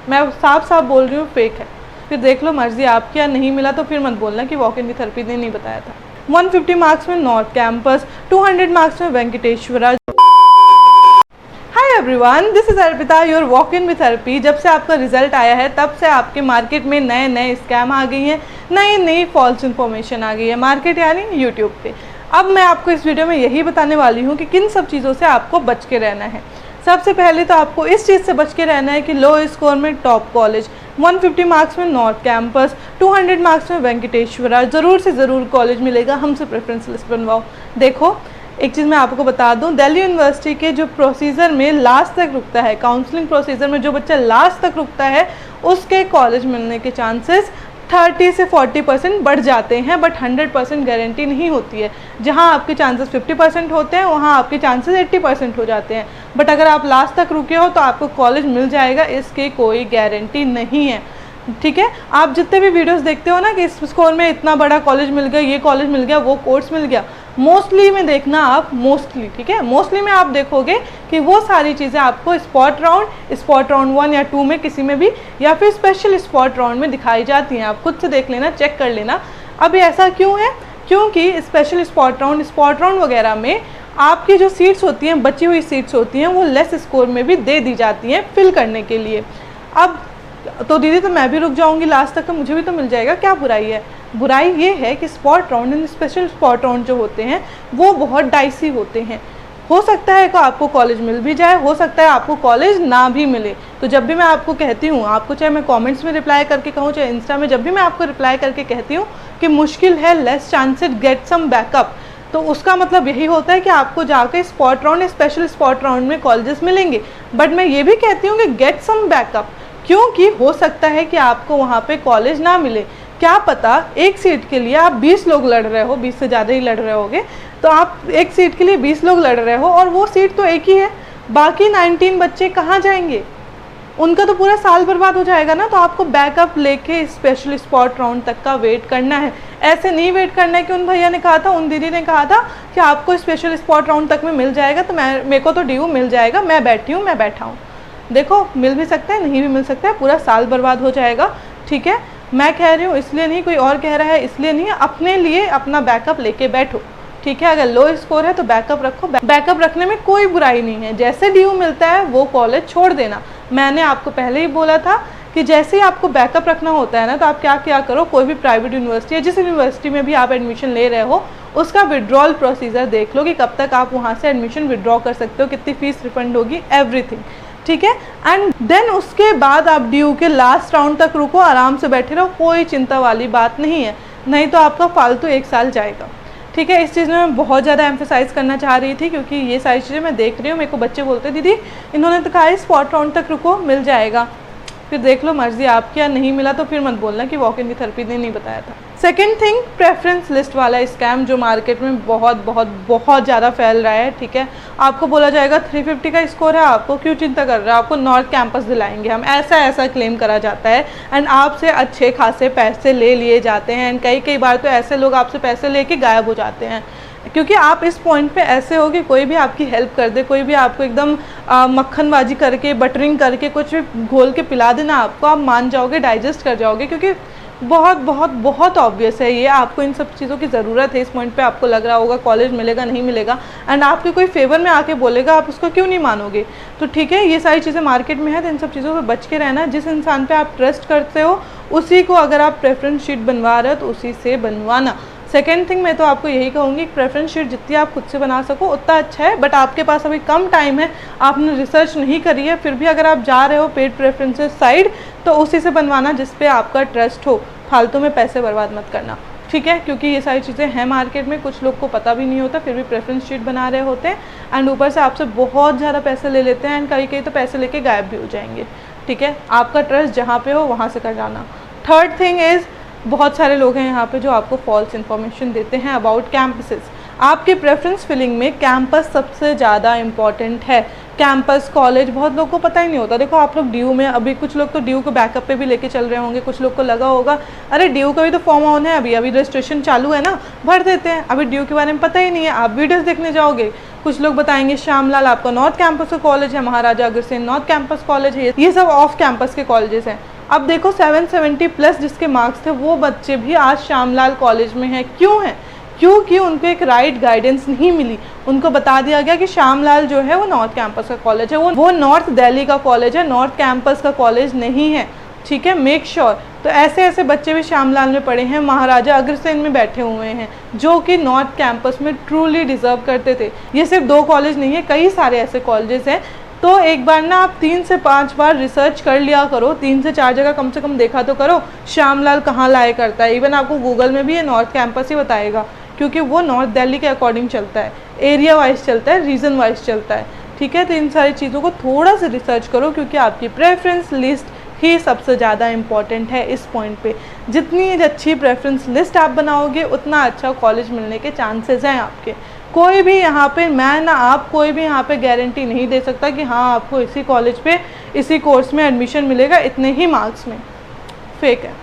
मैं साफ साफ बोल रही हूँ फेक है। फिर देख लो मर्जी आपकी, या नहीं मिला तो फिर मत बोलना कि वॉक इन की थेरेपी ने नहीं बताया था। 150 मार्क्स में नॉर्थ कैंपस, 200 मार्क्स में Venkateswara. Hi everyone, this is Arpita, your walk in with therapy. जब से आपका रिजल्ट आया है तब से आपके मार्केट में नए नए स्कैम आ गई हैं, नई नई फॉल्स इन्फॉर्मेशन आ गई है मार्केट यानी यूट्यूब पे। अब मैं आपको इस वीडियो में यही बताने वाली हूँ कि किन सब चीज़ों से आपको बच के रहना है। सबसे पहले तो आपको इस चीज़ से बच के रहना है कि लो स्कोर में टॉप कॉलेज, 150 मार्क्स में नॉर्थ कैंपस, 200 मार्क्स में वेंकटेश्वरा, ज़रूर से ज़रूर कॉलेज मिलेगा, हमसे प्रेफरेंस लिस्ट बनवाओ। देखो एक चीज़ मैं आपको बता दूं, दिल्ली यूनिवर्सिटी के जो प्रोसीजर में लास्ट तक रुकता है, काउंसलिंग प्रोसीजर में जो बच्चा लास्ट तक रुकता है उसके कॉलेज मिलने के चांसेस 30 से 40% बढ़ जाते हैं, बट 100% गारंटी नहीं होती है। जहां आपके चांसेस 50% होते हैं वहां आपके चांसेस 80% हो जाते हैं, बट अगर आप लास्ट तक रुके हो तो आपको कॉलेज मिल जाएगा, इसकी कोई गारंटी नहीं है। ठीक है, आप जितने भी वीडियोस देखते हो ना कि इस स्कोर में इतना बड़ा कॉलेज मिल गया, ये कॉलेज मिल गया, वो कोर्स मिल गया, मोस्टली में देखना आप, मोस्टली ठीक है, मोस्टली में आप देखोगे कि वो सारी चीज़ें आपको स्पॉट राउंड 1 या 2 में किसी में भी, या फिर स्पेशल स्पॉट राउंड में दिखाई जाती हैं। आप खुद से देख लेना, चेक कर लेना। अब ऐसा क्यों है? क्योंकि स्पेशल स्पॉट राउंड वगैरह में आपकी जो सीट्स होती हैं, बची हुई सीट्स होती हैं, वो लेस स्कोर में भी दे दी जाती हैं फिल करने के लिए। अब तो दीदी तो मैं भी रुक जाऊंगी लास्ट तक तो मुझे भी तो मिल जाएगा, क्या बुराई है? बुराई ये है कि spot round and special spot round जो होते हैं वो बहुत डाइसी होते हैं। हो सकता है कि आपको कॉलेज मिल भी जाए, हो सकता है आपको कॉलेज ना भी मिले। तो जब भी मैं आपको कहती हूँ, आपको चाहे मैं कमेंट्स में रिप्लाई करके कहूँ चाहे इंस्टा में, जब भी मैं आपको रिप्लाई करके कहती हूँ कि मुश्किल है, less chances, get some backup, तो उसका मतलब यही होता है कि आपको जाकर spot round, special spot round में कॉलेजेस मिलेंगे। बट मैं ये भी कहती हूँ कि गेट सम बैकअप, क्योंकि हो सकता है कि आपको वहाँ पे कॉलेज ना मिले। क्या पता एक सीट के लिए आप 20 लोग लड़ रहे हो, 20 से ज़्यादा ही लड़ रहे होगे, तो आप एक सीट के लिए 20 लोग लड़ रहे हो और वो सीट तो एक ही है, बाकी 19 बच्चे कहाँ जाएंगे? उनका तो पूरा साल बर्बाद हो जाएगा ना। तो आपको बैकअप लेके स्पेशल स्पॉट राउंड तक का वेट करना है। ऐसे नहीं वेट करना है कि उन भैया ने कहा था, उन दीदी ने कहा था कि आपको स्पेशल स्पॉट राउंड तक में मिल जाएगा, तो मेरे को तो ड्यू मिल जाएगा, मैं बैठी हूँ, मैं बैठा हूँ। देखो मिल भी सकता है, नहीं भी मिल सकता है, पूरा साल बर्बाद हो जाएगा। ठीक है, मैं कह रही हूँ इसलिए नहीं, कोई और कह रहा है इसलिए नहीं, अपने लिए अपना बैकअप लेके बैठो। ठीक है, अगर लो स्कोर है तो बैकअप रखो, बैकअप रखने में कोई बुराई नहीं है। जैसे ड्यू मिलता है वो कॉलेज छोड़ देना। मैंने आपको पहले ही बोला था कि जैसे ही आपको बैकअप रखना होता है ना, तो आप क्या करो, कोई भी प्राइवेट यूनिवर्सिटी या जिस यूनिवर्सिटी में भी आप एडमिशन ले रहे हो उसका विड्रॉल प्रोसीजर देख लो कि कब तक आप वहाँ से एडमिशन विड्रॉ कर सकते हो, कितनी फीस रिफंड होगी, एवरीथिंग। ठीक है, एंड देन उसके बाद आप ड्यू के लास्ट राउंड तक रुको, आराम से बैठे रहो, कोई चिंता वाली बात नहीं है, नहीं तो आपका फालतू 1 साल जाएगा। ठीक है, इस चीज़ में मैं बहुत ज़्यादा एम्फेसाइज करना चाह रही थी, क्योंकि ये सारी चीज़ें मैं देख रही हूँ। मेरे को बच्चे बोलते दीदी इन्होंने तो कहा है स्पॉट राउंड तक रुको, मिल जाएगा। फिर देख लो मर्जी आपकी, या नहीं मिला तो फिर मत बोलना कि वॉक इन की थेरेपी ने नहीं बताया था। सेकेंड थिंग, प्रेफरेंस लिस्ट वाला स्कैम जो मार्केट में बहुत ज़्यादा फैल रहा है। ठीक है, आपको बोला जाएगा 350 का स्कोर है, आपको क्यों चिंता कर रहा है, आपको नॉर्थ कैंपस दिलाएंगे हम, ऐसा क्लेम करा जाता है, एंड आपसे अच्छे खासे पैसे ले लिए जाते हैं। एंड कई बार तो ऐसे लोग आपसे पैसे लेके गायब हो जाते हैं, क्योंकि आप इस पॉइंट पे ऐसे हो कि कोई भी आपकी हेल्प कर दे, कोई भी आपको एकदम मक्खनबाजी करके, बटरिंग करके कुछ भी घोल के पिला देना, आपको आप मान जाओगे, डाइजेस्ट कर जाओगे, क्योंकि बहुत ऑब्वियस है ये, आपको इन सब चीज़ों की ज़रूरत है। इस पॉइंट पे आपको लग रहा होगा कॉलेज मिलेगा नहीं मिलेगा, एंड आपके कोई फेवर में आके बोलेगा, आप उसको क्यों नहीं मानोगे? तो ठीक है, ये सारी चीज़ें मार्केट में है, तो इन सब चीज़ों से बच के रहना। जिस इंसान पे आप ट्रस्ट करते हो उसी को अगर आप प्रेफरेंस शीट बनवा रहे हो तो उसी से बनवाना। सेकेंड थिंग, मैं तो आपको यही कहूँगी कि प्रेफरेंस शीट जितनी आप खुद से बना सको उतना अच्छा है, बट आपके पास अभी कम टाइम है, आपने रिसर्च नहीं करी है, फिर भी अगर आप जा रहे हो पेड प्रेफरेंसेस साइड तो उसी से बनवाना जिस पे आपका ट्रस्ट हो, फालतू में पैसे बर्बाद मत करना। ठीक है, क्योंकि ये सारी चीज़ें हैं मार्केट में, कुछ लोग को पता भी नहीं होता, फिर भी प्रेफरेंस शीट बना रहे होते हैं, एंड ऊपर से आपसे बहुत ज़्यादा पैसे ले लेते हैं, एंड कई तो पैसे लेके गायब भी हो जाएंगे। ठीक है, आपका ट्रस्ट जहाँ पे हो वहाँ से कर जाना। थर्ड थिंग इज़, बहुत सारे लोग हैं यहाँ पे जो आपको फॉल्स इन्फॉर्मेशन देते हैं अबाउट कैंपसेस। आपके प्रेफरेंस फिलिंग में कैंपस सबसे ज़्यादा इम्पॉर्टेंट है। कैंपस कॉलेज बहुत लोगों को पता ही नहीं होता। देखो आप लोग ड्यू में, अभी कुछ लोग तो ड्यू को बैकअप पे भी लेके चल रहे होंगे, कुछ लोग को लगा होगा अरे ड्यू का भी तो फॉर्म ऑन है, अभी रजिस्ट्रेशन चालू है ना, भर देते हैं, अभी ड्यू के बारे में पता ही नहीं है, आप वीडियोस देखने जाओगे कुछ लोग बताएंगे श्यामलाल आपका नॉर्थ कैंपस का कॉलेज है, Maharaja Agrasen north campus college है, ये सब ऑफ कैंपस के कॉलेजेस हैं। अब देखो 770 प्लस जिसके मार्क्स थे वो बच्चे भी आज श्यामलाल कॉलेज में हैं। क्यों हैं? क्योंकि उनको एक राइट गाइडेंस नहीं मिली। उनको बता दिया गया कि श्यामलाल जो है वो नॉर्थ कैंपस का कॉलेज है, वो नॉर्थ दिल्ली का कॉलेज है, नॉर्थ कैंपस का कॉलेज नहीं है। ठीक है, मेक श्योर। तो ऐसे ऐसे बच्चे भी श्यामलाल में पढ़े हैं, महाराजा अग्रसेन में बैठे हुए हैं, जो कि नॉर्थ कैंपस में ट्रूली डिजर्व करते थे। ये सिर्फ 2 कॉलेज नहीं है, कई सारे ऐसे कॉलेजेस हैं। तो एक बार ना आप 3 से 5 बार रिसर्च कर लिया करो, 3 से 4 जगह कम से कम देखा तो करो श्यामलाल कहाँ लाया करता है। इवन आपको गूगल में भी ये नॉर्थ कैंपस ही बताएगा, क्योंकि वो नॉर्थ दिल्ली के अकॉर्डिंग चलता है, एरिया वाइज चलता है, रीजन वाइज चलता है। ठीक है, तो इन सारी चीज़ों को थोड़ा सा रिसर्च करो, क्योंकि आपकी प्रेफरेंस लिस्ट ही सबसे ज़्यादा इम्पॉर्टेंट है इस पॉइंट पे। जितनी अच्छी प्रेफरेंस लिस्ट आप बनाओगे उतना अच्छा कॉलेज मिलने के चांसेस हैं आपके। कोई भी यहाँ पे, मैं ना आप, कोई भी यहाँ पे गारंटी नहीं दे सकता कि हाँ आपको इसी कॉलेज पे इसी कोर्स में एडमिशन मिलेगा इतने ही मार्क्स में। फेक है,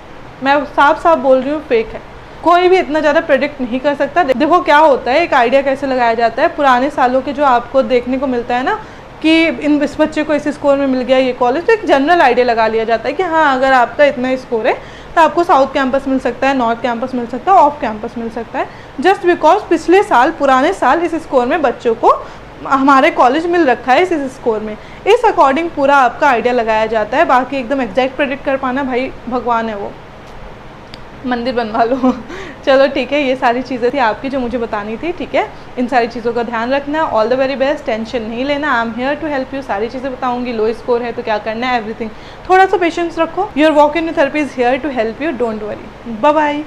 मैं साफ साफ बोल रही हूँ, फेक है। कोई भी इतना ज़्यादा प्रेडिक्ट नहीं कर सकता। देखो क्या होता है, एक आइडिया कैसे लगाया जाता है, पुराने सालों के जो आपको देखने को मिलता है ना कि इस बच्चे को इस स्कोर में मिल गया ये कॉलेज, तो एक जनरल आइडिया लगा लिया जाता है कि हाँ अगर आपका इतना स्कोर है तो आपको साउथ कैंपस मिल सकता है, नॉर्थ कैंपस मिल सकता है, ऑफ कैंपस मिल सकता है, जस्ट बिकॉज पिछले साल, पुराने साल इस स्कोर में बच्चों को हमारे कॉलेज मिल रखा है इस स्कोर में। इस अकॉर्डिंग पूरा आपका आइडिया लगाया जाता है। बाकी एकदम एग्जैक्ट प्रेडिक्ट कर पाना भाई भगवान है, वो मंदिर बनवा लो। चलो ठीक है, ये सारी चीज़ें थी आपकी जो मुझे बतानी थी। ठीक है, इन सारी चीज़ों का ध्यान रखना। All the very best, tension नहीं लेना, I am here to help you. सारी चीज़ें बताऊंगी, लो स्कोर है तो क्या करना है, एवरीथिंग। थोड़ा सा पेशेंस रखो। Your walk in therapy is here to help you, don't worry. Bye bye.